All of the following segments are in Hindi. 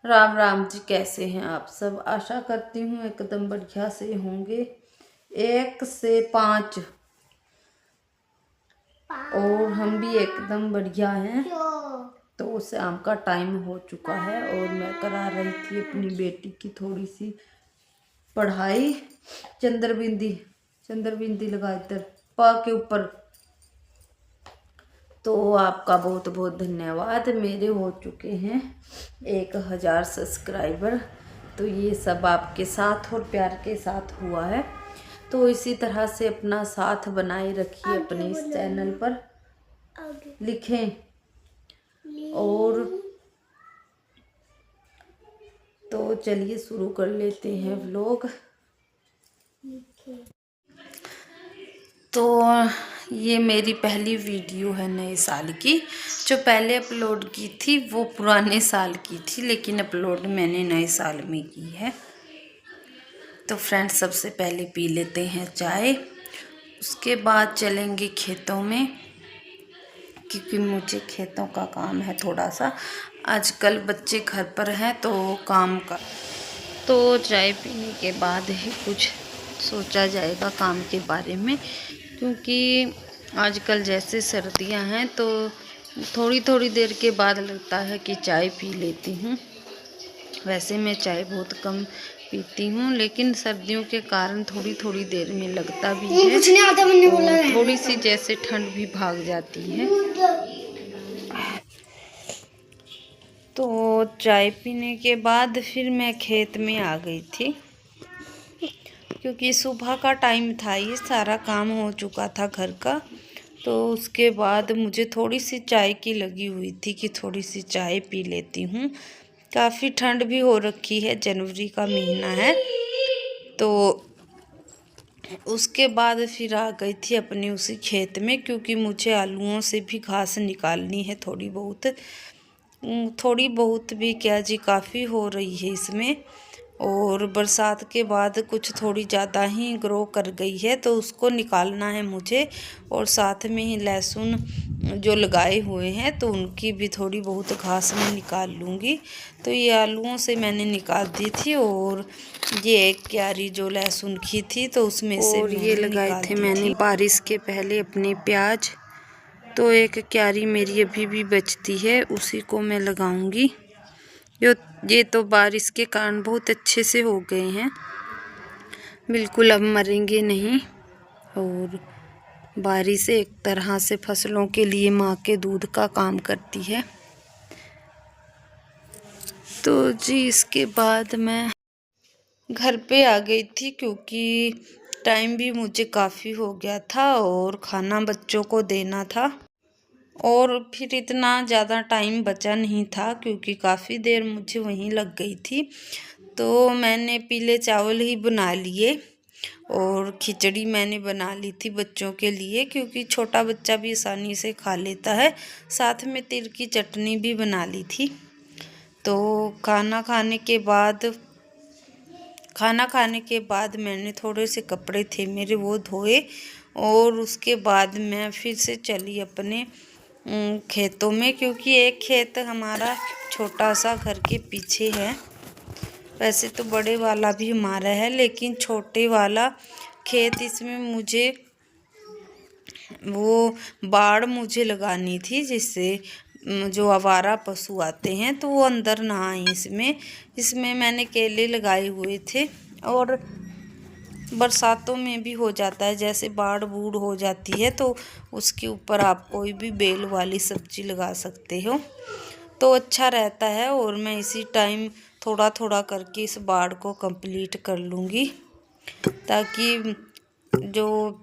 राम राम जी, कैसे हैं आप सब। आशा करती हूँ एकदम बढ़िया से होंगे। 1 से 5 और हम भी एकदम बढ़िया हैं। तो शाम का टाइम हो चुका है और मैं करा रही थी अपनी बेटी की थोड़ी सी पढ़ाई। चंद्रबिंदी लगा इधर प के ऊपर। तो आपका बहुत बहुत धन्यवाद। मेरे हो चुके हैं 1000 सब्सक्राइबर। तो ये सब आपके साथ और प्यार के साथ हुआ है। तो इसी तरह से अपना साथ बनाए रखिए अपने इस चैनल पर, लिखें। और तो चलिए शुरू कर लेते हैं व्लॉग। तो ये मेरी पहली वीडियो है नए साल की। जो पहले अपलोड की थी वो पुराने साल की थी, लेकिन अपलोड मैंने नए साल में की है। तो फ्रेंड्स, सबसे पहले पी लेते हैं चाय, उसके बाद चलेंगे खेतों में, क्योंकि मुझे खेतों का काम है थोड़ा सा। आजकल बच्चे घर पर हैं तो काम का, तो चाय पीने के बाद ही कुछ सोचा जाएगा काम के बारे में। क्योंकि आजकल जैसे सर्दियां हैं तो थोड़ी थोड़ी देर के बाद लगता है कि चाय पी लेती हूँ। वैसे मैं चाय बहुत कम पीती हूँ, लेकिन सर्दियों के कारण थोड़ी थोड़ी देर में लगता भी है। कुछ नहीं आता, मैंने बोला है। थोड़ी सी जैसे ठंड भी भाग जाती है। तो चाय पीने के बाद फिर मैं खेत में आ गई थी, क्योंकि सुबह का टाइम था, ये सारा काम हो चुका था घर का। तो उसके बाद मुझे थोड़ी सी चाय की लगी हुई थी कि थोड़ी सी चाय पी लेती हूँ। काफ़ी ठंड भी हो रखी है, जनवरी का महीना है। तो उसके बाद फिर आ गई थी अपने उसी खेत में, क्योंकि मुझे आलूओं से भी घास निकालनी है थोड़ी बहुत भी क्या जी, काफ़ी हो रही है इसमें। और बरसात के बाद कुछ थोड़ी ज़्यादा ही ग्रो कर गई है, तो उसको निकालना है मुझे। और साथ में ही लहसुन जो लगाए हुए हैं तो उनकी भी थोड़ी बहुत घास मैं निकाल लूँगी। तो ये आलूओं से मैंने निकाल दी थी। और ये एक क्यारी जो लहसुन की थी तो उसमें से ये लगाए थे मैंने बारिश के पहले अपने प्याज। तो एक क्यारी मेरी अभी भी बचती है, उसी को मैं लगाऊंगी। ये तो बारिश के कारण बहुत अच्छे से हो गए हैं, बिल्कुल अब मरेंगे नहीं। और बारिश एक तरह से फसलों के लिए माँ के दूध का काम करती है। तो जी इसके बाद मैं घर पे आ गई थी, क्योंकि टाइम भी मुझे काफ़ी हो गया था और खाना बच्चों को देना था। और फिर इतना ज़्यादा टाइम बचा नहीं था, क्योंकि काफ़ी देर मुझे वहीं लग गई थी। तो मैंने पीले चावल ही बना लिए और खिचड़ी मैंने बना ली थी बच्चों के लिए, क्योंकि छोटा बच्चा भी आसानी से खा लेता है। साथ में तिल की चटनी भी बना ली थी। तो खाना खाने के बाद मैंने थोड़े से कपड़े थे मेरे, वो धोए। और उसके बाद मैं फिर से चली अपने खेतों में, क्योंकि एक खेत हमारा छोटा सा घर के पीछे है। वैसे तो बड़े वाला भी हमारा है, लेकिन छोटे वाला खेत, इसमें मुझे वो बाड़ मुझे लगानी थी, जिससे जो आवारा पशु आते हैं तो वो अंदर ना आए। इसमें मैंने केले लगाए हुए थे। और बरसातों में भी हो जाता है, जैसे बाढ़ बूढ़ हो जाती है तो उसके ऊपर आप कोई भी बेल वाली सब्जी लगा सकते हो, तो अच्छा रहता है। और मैं इसी टाइम थोड़ा थोड़ा करके इस बाड़ को कंप्लीट कर लूँगी, ताकि जो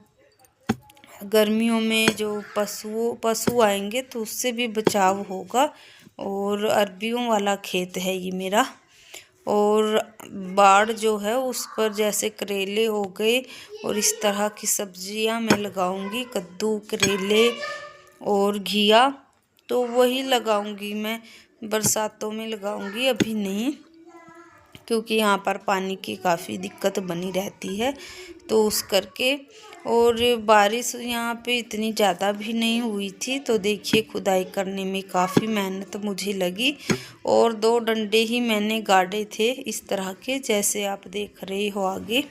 गर्मियों में जो पशु आएंगे तो उससे भी बचाव होगा। और अरबियों वाला खेत है ये मेरा। और बाड़ जो है उस पर जैसे करेले हो गए और इस तरह की सब्जियां मैं लगाऊंगी, कद्दू, करेले और घिया। तो वही लगाऊंगी मैं, बरसातों में लगाऊंगी, अभी नहीं, क्योंकि यहाँ पर पानी की काफ़ी दिक्कत बनी रहती है। तो उस करके और बारिश यहाँ पे इतनी ज़्यादा भी नहीं हुई थी। तो देखिए खुदाई करने में काफ़ी मेहनत मुझे लगी और 2 डंडे ही मैंने गाड़े थे इस तरह के, जैसे आप देख रहे हो आगे।